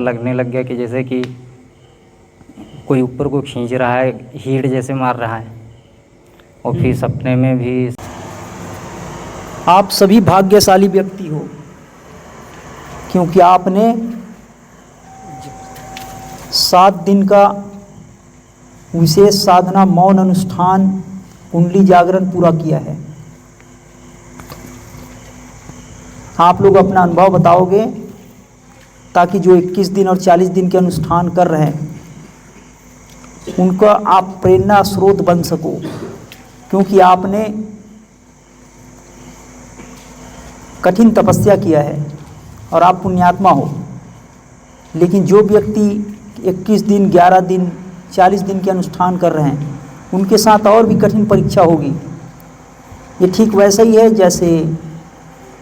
लगने लग गया कि जैसे कि कोई ऊपर को खींच रहा है, हीट जैसे मार रहा है। और फिर सपने में भी आप सभी भाग्यशाली व्यक्ति हो, क्योंकि आपने 7 दिन का विशेष साधना, मौन अनुष्ठान, कुंडली जागरण पूरा किया है। आप लोग अपना अनुभव बताओगे ताकि जो 21 दिन और 40 दिन के अनुष्ठान कर रहे हैं उनका आप प्रेरणा स्रोत बन सको, क्योंकि आपने कठिन तपस्या किया है और आप पुण्यात्मा हो। लेकिन जो व्यक्ति 21 दिन, 11 दिन, 40 दिन के अनुष्ठान कर रहे हैं उनके साथ और भी कठिन परीक्षा होगी। ये ठीक वैसा ही है जैसे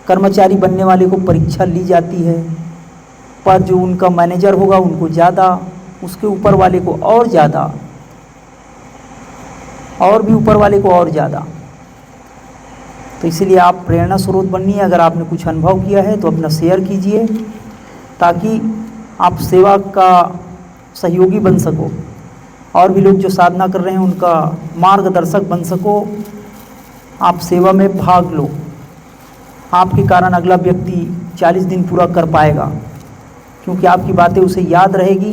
कर्मचारी बनने वाले को परीक्षा ली जाती है, पर जो उनका मैनेजर होगा उनको ज़्यादा, उसके ऊपर वाले को और ज़्यादा, और भी ऊपर वाले को और ज़्यादा। तो इसलिए आप प्रेरणा स्रोत बनिए। अगर आपने कुछ अनुभव किया है तो अपना शेयर कीजिए ताकि आप सेवा का सहयोगी बन सको और भी लोग जो साधना कर रहे हैं उनका मार्गदर्शक बन सको। आप सेवा में भाग लो, आपके कारण अगला व्यक्ति 40 दिन पूरा कर पाएगा, क्योंकि आपकी बातें उसे याद रहेगी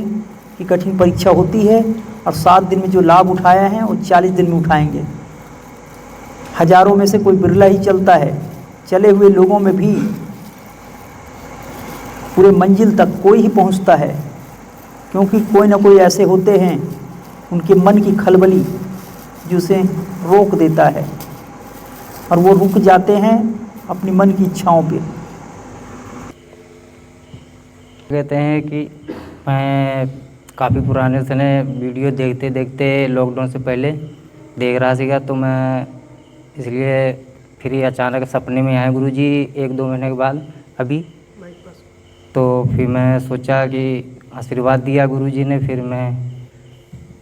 कि कठिन परीक्षा होती है और 7 दिन में जो लाभ उठाया है वो 40 दिन में उठाएंगे। हजारों में से कोई बिरला ही चलता है, चले हुए लोगों में भी पूरे मंजिल तक कोई ही पहुंचता है, क्योंकि कोई ना कोई ऐसे होते हैं उनके मन की खलबली जो उसे रोक देता है और वो रुक जाते हैं अपनी मन की इच्छाओं पे। कहते हैं कि मैं काफ़ी पुराने समय वीडियो देखते देखते लॉकडाउन से पहले देख रहा सीगा, तो मैं इसलिए फिर ही अचानक सपने में आए गुरुजी 1-2 महीने के बाद अभी। तो फिर मैं सोचा कि आशीर्वाद दिया गुरुजी ने, फिर मैं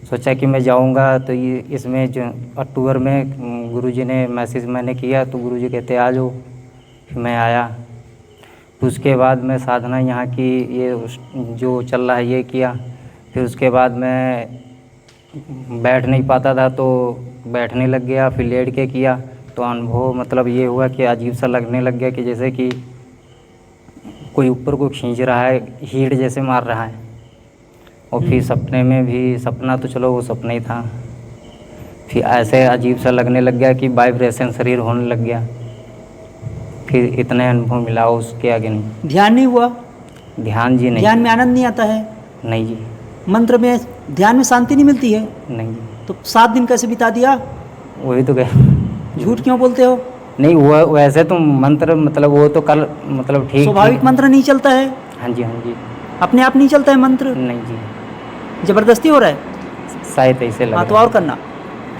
सोचा कि मैं जाऊंगा। तो ये इसमें जो अक्टूबर में गुरुजी ने मैसेज मैंने किया तो गुरुजी कहते आ जाओ। फिर मैं आया। तो उसके बाद मैं साधना यहाँ की ये जो चल रहा है ये किया। फिर उसके बाद मैं बैठ नहीं पाता था तो बैठने लग गया, फिर लेट के किया। तो अनुभव मतलब ये हुआ कि अजीब सा लगने लग गया कि जैसे कि कोई ऊपर को खींच रहा है, हीट जैसे मार रहा है। और फिर सपने में भी, सपना तो चलो वो सपना ही था, फिर ऐसे अजीब सा लगने लग गया कि वाइब्रेशन शरीर होने लग गया। फिर इतने अनुभव मिला, उसके आगे नहीं। ध्यान नहीं हुआ? ध्यान जी नहीं। ध्यान में आनंद नहीं आता है? नहीं जी। मंत्र में, ध्यान में शांति नहीं मिलती है? नहीं जी। तो 7 दिन कैसे बिता दिया? वही तो कह। झूठ क्यों बोलते हो? नहीं, वो वैसे तो मंत्र मतलब वो तो कल मतलब ठीक, स्वाभाविक मंत्र नहीं चलता है? हाँ जी हाँ जी। अपने आप नहीं चलता है मंत्र? नहीं जी। जबरदस्ती हो रहा है? शायद ऐसे लग हाँ, तो रहा और करना।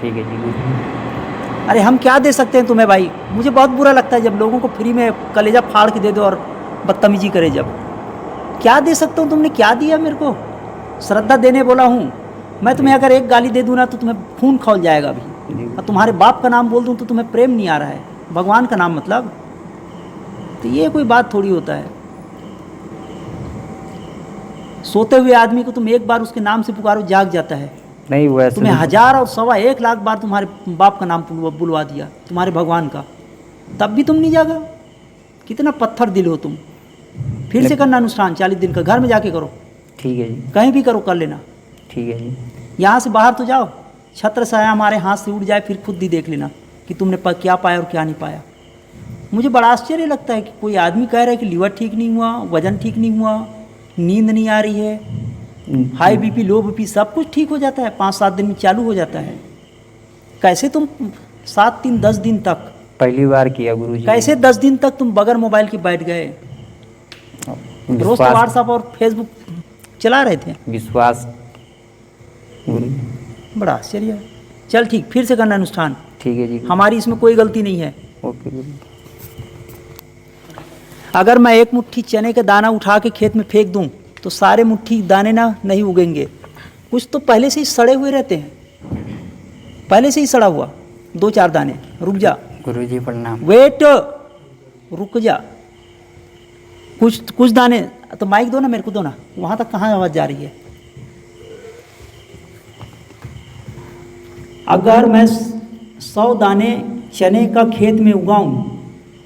ठीक है जी। अरे हम क्या दे सकते हैं तुम्हें भाई? मुझे बहुत बुरा लगता है जब लोगों को फ्री में कलेजा फाड़ के दे दो और बदतमीजी करे। जब क्या दे सकता हूँ? तुमने क्या दिया मेरे को? श्रद्धा देने बोला हूँ मैं तुम्हें। अगर एक गाली दे दूँ ना तो तुम्हें खून खौल जाएगा अभी। और तुम्हारे बाप का नाम बोल दूँ तो तुम्हें प्रेम नहीं आ रहा है, भगवान का नाम मतलब। तो ये कोई बात थोड़ी होता है। सोते हुए आदमी को तुम एक बार उसके नाम से पुकारो, जाग जाता है। नहीं, वैसे तुम्हें 1000 और 1.25 लाख बार तुम्हारे बाप का नाम बुलवा दिया, तुम्हारे भगवान का, तब भी तुम नहीं जागा। कितना पत्थर दिल हो तुम। फिर से करना अनुष्ठान 40 दिन का, घर में जाके करो। ठीक है जी। कहीं भी करो, कर लेना। ठीक है जी। यहाँ से बाहर तो जाओ, छत्र छाया हमारे हाथ से उड़ जाए, फिर खुद ही देख लेना कि तुमने क्या पाया और क्या नहीं पाया। मुझे बड़ा आश्चर्य लगता है कि कोई आदमी कह रहा है कि लीवर ठीक नहीं हुआ, वजन ठीक नहीं हुआ, नींद नहीं आ रही है, हाई बीपी, लो बीपी, सब कुछ ठीक हो जाता है, 5-7 दिन में चालू हो जाता है। कैसे तुम 7 दिन 10 दिन तक? पहली बार किया गुरुजी। कैसे 10 दिन तक तुम बगैर मोबाइल के बैठ गए? रोज तो व्हाट्सएप और फेसबुक चला रहे थे। विश्वास। बड़ा आश्चर्य है। चल ठीक, फिर से करना अनुष्ठान। ठीक है जी। हमारी इसमें कोई गलती नहीं है। ओके गुरु। अगर मैं एक मुट्ठी चने का दाना उठा के खेत में फेंक दूं तो सारे मुट्ठी दाने ना नहीं उगेंगे। कुछ तो पहले से ही सड़े हुए रहते हैं, पहले से ही सड़ा हुआ 2-4 दाने। रुक जा गुरुजी प्रणाम। वेट, रुक जा। कुछ दाने तो माइक दो ना, मेरे को दो ना, वहाँ तक कहाँ आवाज़ जा रही है? अगर मैं 100 दाने चने का खेत में उगाऊं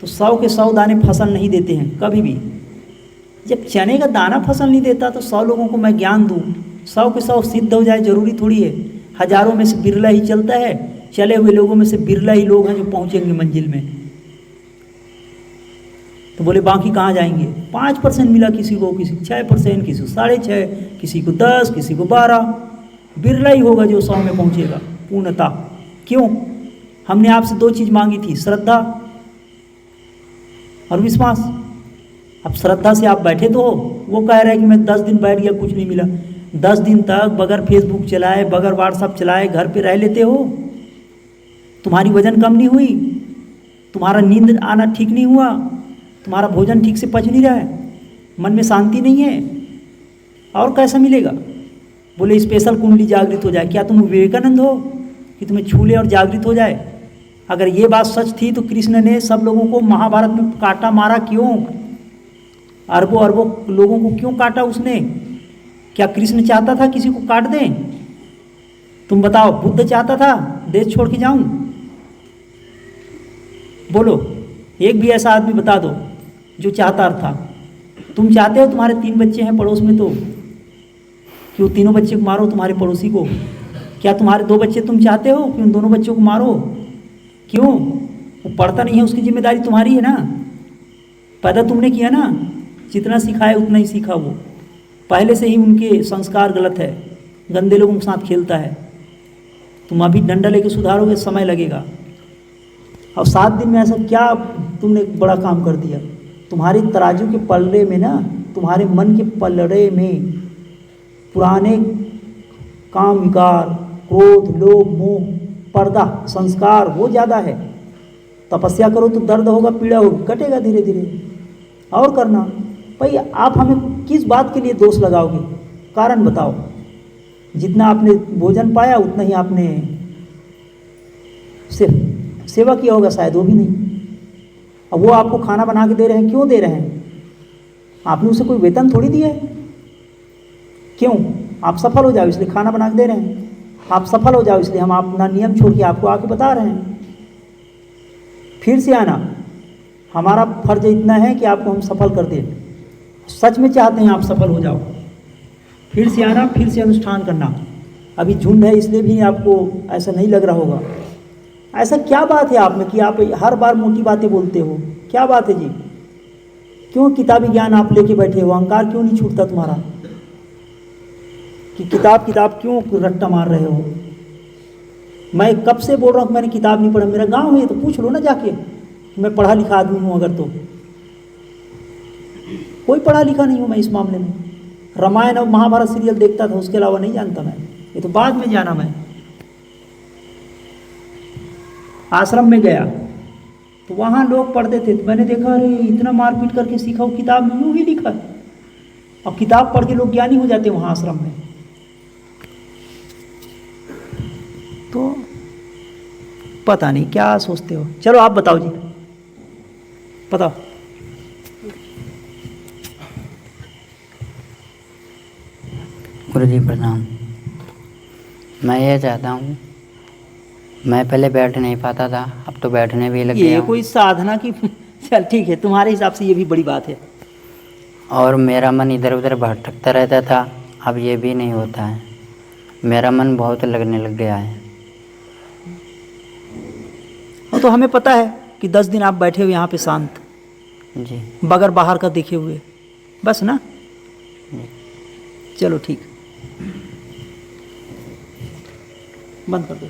तो 100 के 100 दाने फसल नहीं देते हैं कभी भी। जब चने का दाना फसल नहीं देता तो 100 लोगों को मैं ज्ञान दूं, 100 के 100 सिद्ध हो जाए जरूरी थोड़ी है। हजारों में से बिरला ही चलता है, चले हुए लोगों में से बिरला ही लोग हैं जो पहुंचेंगे मंजिल में। तो बोले बाकी कहाँ जाएंगे? 5% मिला किसी को, किसी को 6%, किसी को 6.5%, किसी को 10, किसी को 12। बिरला ही होगा जो 100 में पहुंचेगा पूर्णता। क्यों? हमने आपसे 2 चीज़ मांगी थी, श्रद्धा और विश्वास। अब श्रद्धा से आप बैठे तो हो, वो कह रहे हैं कि मैं 10 दिन बैठ गया कुछ नहीं मिला। 10 दिन तक बगैर फेसबुक चलाए, बगैर व्हाट्सअप चलाए घर पे रह लेते हो, तुम्हारी वजन कम नहीं हुई, तुम्हारा नींद आना ठीक नहीं हुआ, तुम्हारा भोजन ठीक से पच नहीं रहा है, मन में शांति नहीं है, और कैसा मिलेगा? बोले स्पेशल कुंडली जागृत हो जाए। क्या तुम विवेकानंद हो कि तुम्हें छू ले और जागृत हो जाए? अगर ये बात सच थी तो कृष्ण ने सब लोगों को महाभारत में काटा मारा क्यों? अरबों अरबों लोगों को क्यों काटा उसने? क्या कृष्ण चाहता था किसी को काट दें? तुम बताओ, बुद्ध चाहता था देश छोड़ के जाऊं? बोलो, एक भी ऐसा आदमी बता दो जो चाहता था। तुम चाहते हो तुम्हारे 3 बच्चे हैं पड़ोस में तो कि वो तीनों बच्चे को मारो तुम्हारे पड़ोसी को? क्या तुम्हारे 2 बच्चे तुम चाहते हो कि उन दोनों बच्चों को मारो? क्यों? वो पढ़ता नहीं है, उसकी जिम्मेदारी तुम्हारी है ना। पैदा तुमने किया ना, जितना सिखाए उतना ही सीखा वो। पहले से ही उनके संस्कार गलत है, गंदे लोगों के साथ खेलता है। तुम अभी डंडा लेके सुधारोगे, समय लगेगा। और 7 दिन में ऐसा क्या तुमने बड़ा काम कर दिया? तुम्हारे तराजू के पलड़े में ना, तुम्हारे मन के पलड़े में पुराने काम विकार, क्रोध, लोभ, मोह, पर्दा, संस्कार वो ज़्यादा है। तपस्या करो तो दर्द होगा, पीड़ा होगी, कटेगा धीरे धीरे। और करना भाई, आप हमें किस बात के लिए दोष लगाओगे? कारण बताओ। जितना आपने भोजन पाया उतना ही आपने सिर्फ सेवा किया होगा, शायद वो भी नहीं। अब वो आपको खाना बना के दे रहे हैं, क्यों दे रहे हैं? आपने उसे कोई वेतन थोड़ी दिया है। क्यों? आप सफल हो जाओ इसलिए खाना बना के दे रहे हैं। आप सफल हो जाओ इसलिए हम अपना नियम छोड़ के आपको आके बता रहे हैं। फिर से आना, हमारा फर्ज इतना है कि आपको हम सफल कर दें। सच में चाहते हैं आप सफल हो जाओ। फिर से आना, फिर से अनुष्ठान करना। अभी झुंड है इसलिए भी आपको ऐसा नहीं लग रहा होगा। ऐसा क्या बात है आप में कि आप हर बार मोटी बातें बोलते हो? क्या बात है जी? क्यों किताबी ज्ञान आप लेके बैठे हो? अहंकार क्यों नहीं छूटता तुम्हारा कि किताब क्यों रट्टा मार रहे हो? मैं कब से बोल रहा हूँ कि मैंने किताब नहीं पढ़ा। मेरा गांव है तो पूछ लो ना जाके, मैं पढ़ा लिखा आदमी हूँ। अगर तो कोई पढ़ा लिखा नहीं हूँ मैं इस मामले में। रामायण और महाभारत सीरियल देखता था, उसके अलावा नहीं जानता मैं। ये तो बाद में जाना। मैं आश्रम में गया तो वहाँ लोग पढ़ते थे, तो मैंने देखा अरे इतना मारपीट करके सीखा, वो किताब में यूँ ही लिखा है। और किताब पढ़ के लोग ज्ञानी हो जाते वहाँ आश्रम में। तो पता नहीं क्या सोचते हो। चलो आप बताओ जी, बताओ। गुरु जी प्रणाम। मैं ये चाहता हूँ, मैं पहले बैठ नहीं पाता था, अब तो बैठने भी लग गया। ये कोई साधना की चल ठीक है, तुम्हारे हिसाब से ये भी बड़ी बात है। और मेरा मन इधर उधर भटकता रहता था, अब ये भी नहीं होता है। मेरा मन बहुत लगने लग गया है। तो हमें पता है कि 10 दिन आप बैठे हुए यहाँ पे शांत जी, बगैर बाहर का देखे हुए, बस ना। चलो ठीक, बंद कर दो।